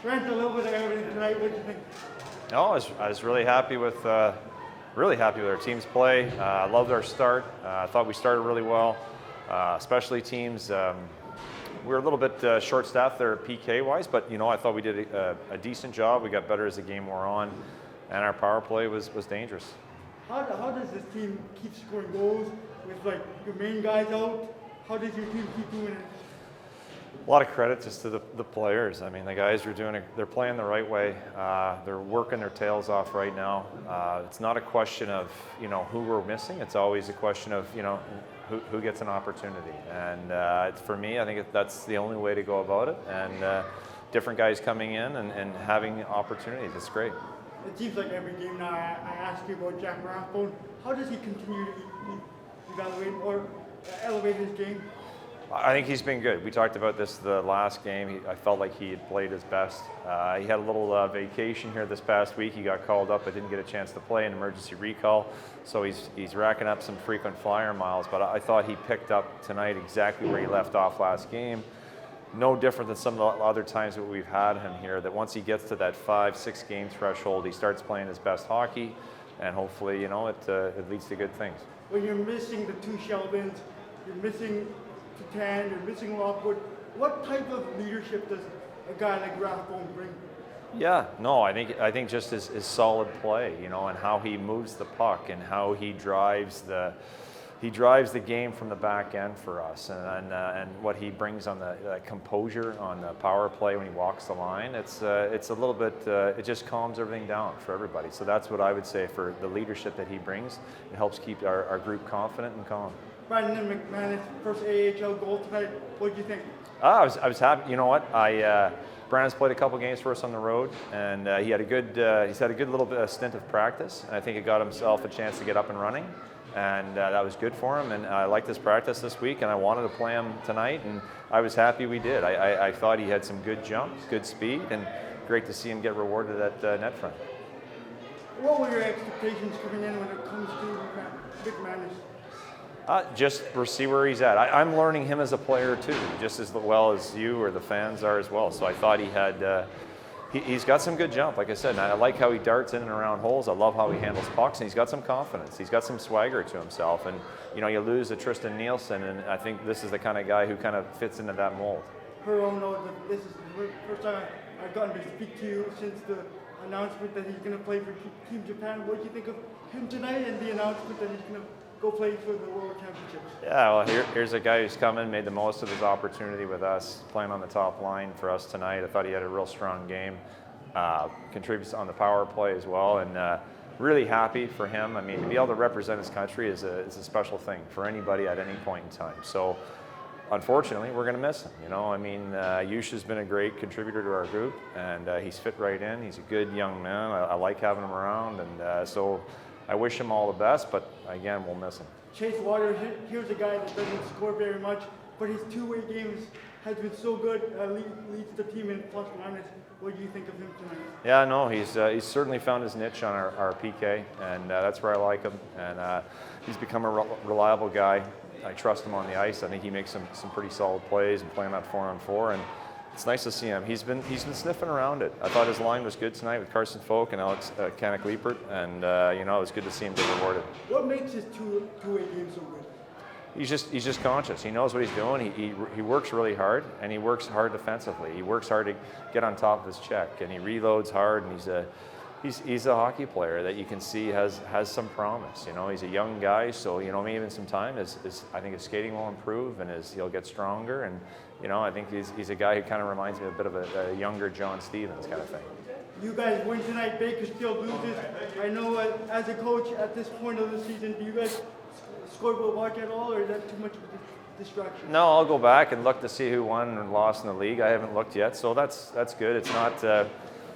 Trent, a little bit of everything tonight. What do you think? No, I was really happy with our team's play. I loved our start. I thought we started really well. Especially teams, we were a little bit short-staffed there PK-wise, but I thought we did a decent job. We got better as the game wore on, and our power play was dangerous. How does this team keep scoring goals with like your main guys out? How does your team keep doing it? A lot of credit just to the players. I mean, the guys are they're playing the right way. They're working their tails off right now. It's not a question of, who we're missing. It's always a question of, who gets an opportunity. And for me, I think that's the only way to go about it. And different guys coming in and having opportunities. It's great. It seems like every game now I ask you about Jack Rathbone. How does he continue to evaluate or elevate his game? I think he's been good. We talked about this the last game. I felt like he had played his best. He had a little vacation here this past week. He got called up, but didn't get a chance to play, an emergency recall. So he's racking up some frequent flyer miles. But I thought he picked up tonight exactly where he left off last game. No different than some of the other times that we've had him here, that once he gets to that 5-6 game threshold, he starts playing his best hockey, and hopefully, it leads to good things. When you're missing the two Sheldons, you're missing Tan, you're missing Lockwood, what type of leadership does a guy like Rathbone bring? Yeah, no, I think just his solid play, and how he moves the puck and how he drives the game from the back end for us, and what he brings on the composure on the power play when he walks the line. It's a little bit. It just calms everything down for everybody. So that's what I would say for the leadership that he brings. It helps keep our group confident and calm. Brandon McManus, first AHL goal tonight. What did you think? I was happy. You know what? Brandon's played a couple games for us on the road, and he's had a good little bit of stint of practice, and I think he got himself a chance to get up and running, and that was good for him. And I liked his practice this week, and I wanted to play him tonight, and I was happy we did. I thought he had some good jumps, good speed, and great to see him get rewarded at net front. What were your expectations coming in when it comes to McManus? Just see where he's at. I'm learning him as a player too, just as well as you or the fans are as well. So I thought he had, he's got some good jump, like I said. And I like how he darts in and around holes. I love how he handles pucks, and he's got some confidence. He's got some swagger to himself. And you lose a Tristan Nielsen, and I think this is the kind of guy who kind of fits into that mold. Her own knows that this is the first time I've gotten to speak to you since the announcement that he's going to play for Team Japan. What do you think of him tonight and the announcement that he's going to go play for the World Championships? Yeah, well, here's a guy who's come in, made the most of his opportunity with us, playing on the top line for us tonight. I thought he had a real strong game, contributes on the power play as well, and really happy for him. I mean, to be able to represent his country is a special thing for anybody at any point in time. So, unfortunately, we're going to miss him. I mean, Yusha's been a great contributor to our group, and he's fit right in. He's a good young man. I like having him around, and so I wish him all the best, but again, we'll miss him. Chase Waters, here's a guy that doesn't score very much, but his two-way games has been so good, leads the team in plus minus. What do you think of him tonight? Yeah, no, he's certainly found his niche on our PK, and that's where I like him. And he's become a reliable guy. I trust him on the ice. I think he makes some pretty solid plays and playing that 4-on-4, and it's nice to see him. He's been sniffing around it. I thought his line was good tonight with Carson Folk and Alex Canuck-Liepert, and it was good to see him get rewarded. What makes his two-way game so good? He's just conscious. He knows what he's doing. He works really hard, and he works hard defensively. He works hard to get on top of his check, and he reloads hard. And he's a hockey player that you can see has some promise. He's a young guy, so maybe in some time, I think his skating will improve, and he'll get stronger. And I think he's a guy who kind of reminds me a bit of a younger John Stevens kind of thing. You guys win tonight. Bakersfield loses. I know as a coach at this point of the season, do you guys scoreboard watch at all, or is that too much of a distraction? No, I'll go back and look to see who won and lost in the league. I haven't looked yet, so that's good. It's not.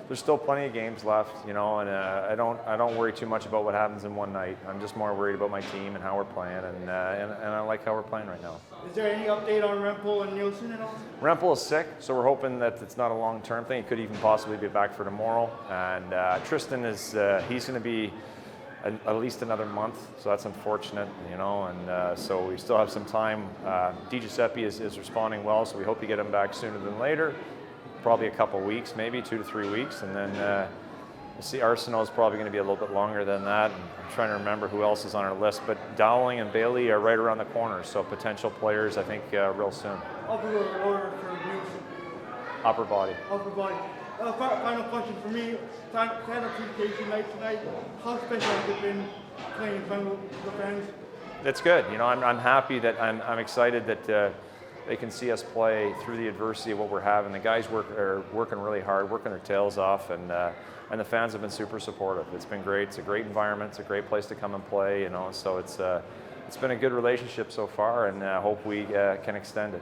There's still plenty of games left, and I don't worry too much about what happens in one night. I'm just more worried about my team and how we're playing, and I like how we're playing right now. Is there any update on Rempel and Nielsen at all? Rempel is sick, so we're hoping that it's not a long-term thing. He could even possibly be back for tomorrow. And Tristan is he's going to be at least another month, so that's unfortunate, and so we still have some time. Di Giuseppe is responding well, so we hope to get him back sooner than later. probably a couple weeks, maybe 2 to 3 weeks, and then we'll see. Arsenal is probably going to be a little bit longer than that. And I'm trying to remember who else is on our list, but Dowling and Bailey are right around the corner, so potential players, I think, real soon. Upper or lower for Nielsen? Upper body. Upper body. Final question for me. Fan appreciation night tonight. How special has it been playing in front of the fans? It's good. You know, I'm happy that I'm excited that they can see us play through the adversity of what we're having. The guys are working really hard, working their tails off, and the fans have been super supportive. It's been great. It's a great environment. It's a great place to come and play. You know, so it's been a good relationship so far, and hope we can extend it.